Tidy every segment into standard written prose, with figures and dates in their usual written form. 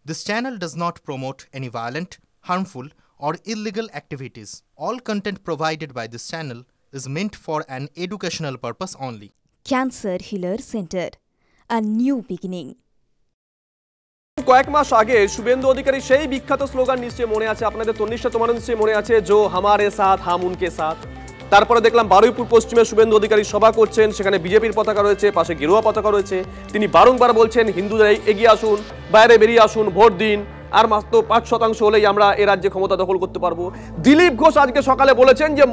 This channel does not promote any violent, harmful, or illegal activities. All content provided by this channel is meant for an educational purpose only. Cancer Healer Center, a new beginning. কয়েক মাস আগে শুভেন্দু অধিকারী সেই বিখ্যাত slogan নিশ্চয়ই মনে আছে আপনাদের, তন্নিষ্ঠা তোমার নিশ্চয়ই মনে আছে, জো হামারে সাথ হাম উনকে সাথ। তারপরে দেখলাম বারুইপুর পশ্চিমে শুভেন্দু অধিকারী সভা করছেন, সেখানে বিজেপির পতাকা রয়েছে, পাশে গেরুয়া পতাকা রয়েছে। তিনি বারংবার বলছেন হিন্দুরা এগিয়ে আসুন, বাইরে বেরিয়ে আসুন, ভোট দিন, আর মাত্র 5% হলেই আমরা এ রাজ্যে ক্ষমতা দখল করতে পারবো। দিলীপ ঘোষ আজকে সকালে বলেছেন যে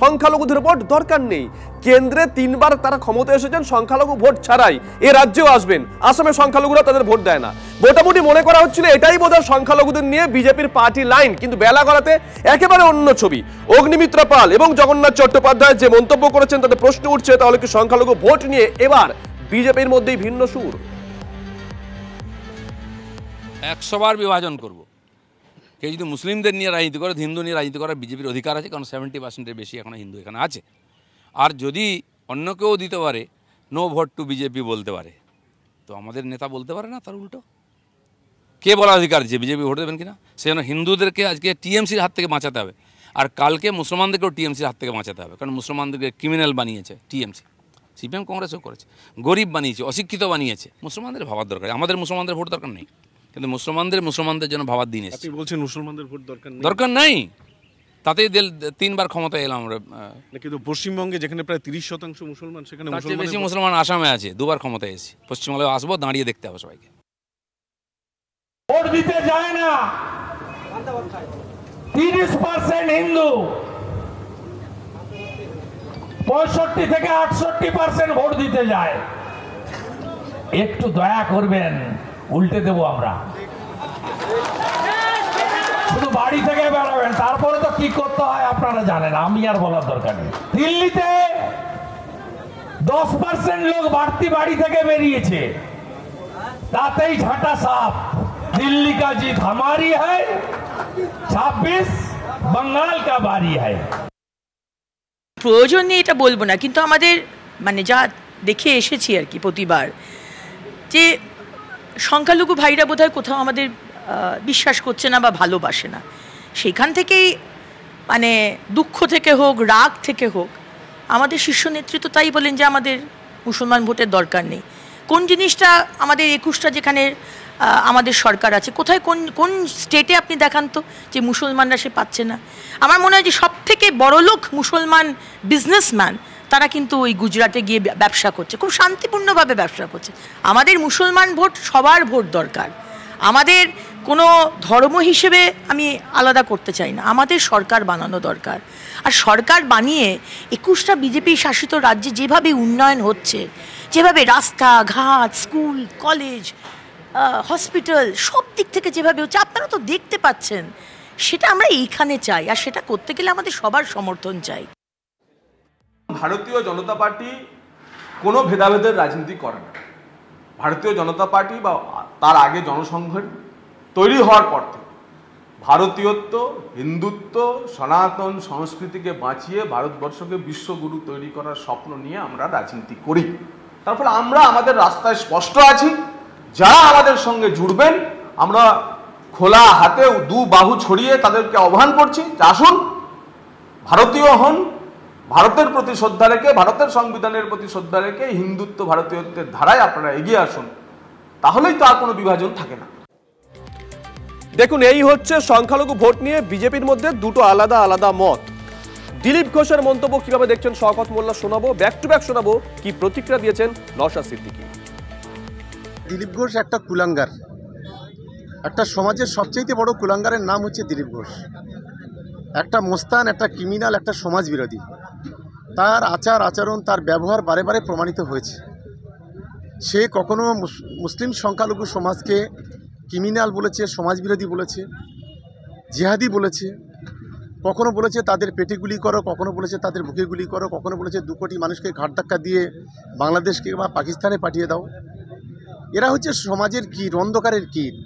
সংখ্যালঘুদের ভোট দরকার নেই, কেন্দ্রে 3 বার তারা ক্ষমতা এসেছেন সংখ্যালঘু ভোট ছাড়াই, এ রাজ্যেও আসবেন, আসামে সংখ্যালঘুরা তাদের ভোট দেয় না। মোটামুটি মনে করা হচ্ছিল এটাই বোধহয় সংখ্যালঘুদের নিয়ে বিজেপির পার্টি লাইন, কিন্তু বেলা গড়াতে একেবারে অন্য ছবি। অগ্নিমিত্র পাল এবং জগন্নাথ চট্টোপাধ্যায় যে মন্তব্য করেছেন তাতে প্রশ্ন উঠছে, তাহলে কি সংখ্যালঘু ভোট নিয়ে এবার বিজেপির মধ্যেই ভিন্ন সুর? 100 বার বিভাজন করব। কেউ যদি মুসলিমদের নিয়ে রাজনীতি করে, হিন্দু নিয়ে রাজনীতি করার বিজেপির অধিকার আছে, কারণ 70%-এর বেশি এখন হিন্দু এখানে আছে। আর যদি অন্য কেউ দিতে পারে, নো ভোট টু বিজেপি বলতে পারে, তো আমাদের নেতা বলতে পারে না তার উল্টো? কে বলার অধিকার যে বিজেপি ভোট দেবেন কিনা? সেজন্য হিন্দুদেরকে আজকে টিএমসির হাত থেকে বাঁচাতে হবে, আর কালকে মুসলমানদেরকেও টিএমসির হাত থেকে বাঁচাতে হবে, কারণ মুসলমানদেরকে ক্রিমিনাল বানিয়েছে টিএমসি, সিপিএম কংগ্রেসও করেছে, গরিব বানিয়েছে, অশিক্ষিত বানিয়েছে। মুসলমানদের ভাবার দরকার, আমাদের মুসলমানদের ভোট দরকার নেই, কিন্তু মুসলমানদের জন্য ভাবার দিন এসেছে। আপনি বলছেন মুসলমানদের ভোট দরকার নাই, তাতেই 3 বার ক্ষমতায় এলাম আমরা। কিন্তু পশ্চিমবঙ্গে যেখানে প্রায় 30% মুসলমান, সেখানে বেশি মুসলমান আসামে আছে, 2 বার ক্ষমতায় এসেছি। পশ্চিমবঙ্গে আসবো, দাঁড়িয়ে দেখতে হবে সবাইকে। ভোট দিতে যায় না 30% হিন্দু, 65 থেকে 68% ভোট দিতে যায়। একটু দয়া করবেন, উল্টে দেবো আমরা। শুধু বাড়ি থেকে বেরোবেন, তারপরে তো কি করতে হয় আপনারা জানেন, আমি আর বলার দরকার নেই। দিল্লিতে 10% লোক বাড়তি বাড়ি থেকে বেরিয়েছে, তাতেই ঝাঁটা সাফ। দিল্লি কা জিত हमारी है, 26 बंगाल का बारी है। প্রয়োজন নেই এটা বলবো না, কিন্তু আমাদের মানে যা দেখে এসেছি আর কি প্রতিবার, যে সংখ্যালঘু ভাইরা বোধহয় কোথাও আমাদের বিশ্বাস করছে না বা ভালোবাসে না। সেখান থেকেই মানে দুঃখ থেকে হোক, রাগ থেকে হোক, আমাদের শীর্ষ নেতৃত্ব তাই বলেন যে আমাদের মুসলমান ভোটের দরকার নেই। কোন জিনিসটা আমাদের 21টা যেখানে আমাদের সরকার আছে, কোথায় কোন স্টেটে আপনি দেখান তো যে মুসলমানরা সে পাচ্ছে না? আমার মনে হয় যে সব থেকে বড়লোক মুসলমান বিজনেসম্যান তারা কিন্তু ওই গুজরাটে গিয়ে ব্যবসা করছে, খুব শান্তিপূর্ণভাবে ব্যবসা করছে। আমাদের মুসলমান ভোট সবার ভোট দরকার, আমাদের কোনো ধর্ম হিসেবে আমি আলাদা করতে চাই না, আমাদের সরকার বানানো দরকার। আর সরকার বানিয়ে 21টা বিজেপি শাসিত রাজ্যে যেভাবে উন্নয়ন হচ্ছে, যেভাবে রাস্তাঘাট, স্কুল, কলেজ, হসপিটাল সব দিক থেকে যেভাবে হচ্ছে আপনারা তো দেখতে পাচ্ছেন, সেটা আমরা এইখানে চাই, আর সেটা করতে গেলে আমাদের সবার সমর্থন চাই। ভারতীয় জনতা পার্টি কোনো ভেদাভেদের রাজনীতি করে না। ভারতীয় জনতা পার্টি বা তার আগে জনসংঘের তৈরি হওয়ার পর থেকে ভারতীয়ত্ব, হিন্দুত্ব, সনাতন সংস্কৃতিকে বাঁচিয়ে ভারতবর্ষকে বিশ্বগুরু তৈরি করার স্বপ্ন নিয়ে আমরা রাজনীতি করি। তার ফলে আমরা আমাদের রাস্তায় স্পষ্ট আছি, যারা আমাদের সঙ্গে জুড়বেন আমরা খোলা হাতে 2 বাহু ছড়িয়ে তাদেরকে আহ্বান করছি, আসুন ভারতীয় হন, ভারতের প্রতি শ্রদ্ধা রেখে, ভারতের সংবিধানের প্রতি শ্রদ্ধা রেখে হিন্দুত্ব ভারতীয়ত্বের ধারায় আপনারা এগিয়ে আসুন, তাহলেই তো আর কোনো বিভাজন থাকে না। দেখুন, এই হচ্ছে সংখ্যালঘু ভোট নিয়ে বিজেপির মধ্যে দুটো আলাদা আলাদা মত। দিলীপ ঘোষের মন্তব্য কিভাবে দেখছেন শওকত মোল্লা শোনাবো, ব্যাক টু ব্যাক শোনাবো কি প্রতিক্রিয়া দিয়েছেন নওশাদ সিদ্দিকী। দিলীপ ঘোষ একটা কুলাঙ্গার, একটা সমাজের সবচেয়ে বড় কুলাঙ্গারের নাম হচ্ছে দিলীপ ঘোষ। একটা মোস্তান, একটা ক্রিমিনাল, একটা সমাজ বিরোধী। তার আচার আচরণ, তার ব্যবহার বারে বারে প্রমাণিত হয়েছে। সে কখনো মুসলিম সংখ্যালঘু সমাজকে ক্রিমিনাল বলেছে, সমাজবিরোধী বলেছে, জিহাদি বলেছে, কখনো বলেছে তাদের পেটে গুলি করো, কখনো বলেছে তাদের বুকে গুলি করো, কখনো বলেছে 2 কোটি মানুষকে ঘাট ধাক্কা দিয়ে বাংলাদেশকে বা পাকিস্তানে পাঠিয়ে দাও। এরা হচ্ছে সমাজের কীট, অন্ধকারের কীট।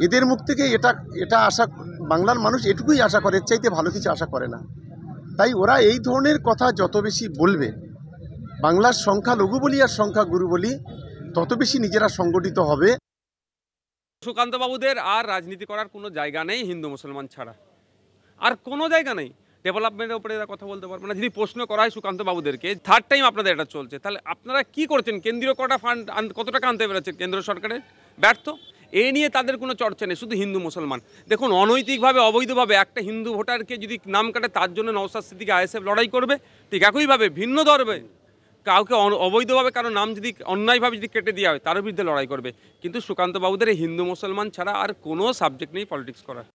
এদের মুখ থেকে এটা আশা বাংলার মানুষ এটুকুই আশা করে, এর চাইতে ভালো কিছু আশা করে না। তাই ওরা এই ধরনের কথা যত বেশি বলবে, বাংলার সংখ্যালঘু বলি আর সংখ্যাগুরু বলি, তত বেশি নিজেরা সংগঠিত হবে। সুকান্ত বাবুদের আর রাজনীতি করার কোনো জায়গা নেই হিন্দু মুসলমান ছাড়া, আর কোনো জায়গা নেই। ডেভেলপমেন্টের উপরে এরা কথা বলতে পারবে না। যদি প্রশ্ন করা হয় সুকান্ত বাবুদেরকে, থার্ড টাইম আপনাদের এটা চলছে, তাহলে আপনারা কি করছেন? কেন্দ্রীয় কটা ফান্ড কত টাকা আনতে পেরেছেন কেন্দ্র সরকারের? ব্যর্থ। এ নিয়ে তাদের কোনো চর্চা নেই, শুধু হিন্দু মুসলমান। দেখুন, অনৈতিকভাবে অবৈধভাবে একটা হিন্দু ভোটারকে যদি নাম কাটে, তার জন্য নওশাদ সিদ্দিকী আইএসএফ লড়াই করবে। ঠিক একইভাবে ভিন্ন ধর্মে কাউকে অবৈধভাবে কারো নাম যদি অন্যায়ভাবে যদি কেটে দেওয়া হয়, তার বিরুদ্ধে লড়াই করবে। কিন্তু সুকান্ত বাবুদের এই হিন্দু মুসলমান ছাড়া আর কোনো সাবজেক্ট নেই পলিটিক্স করার।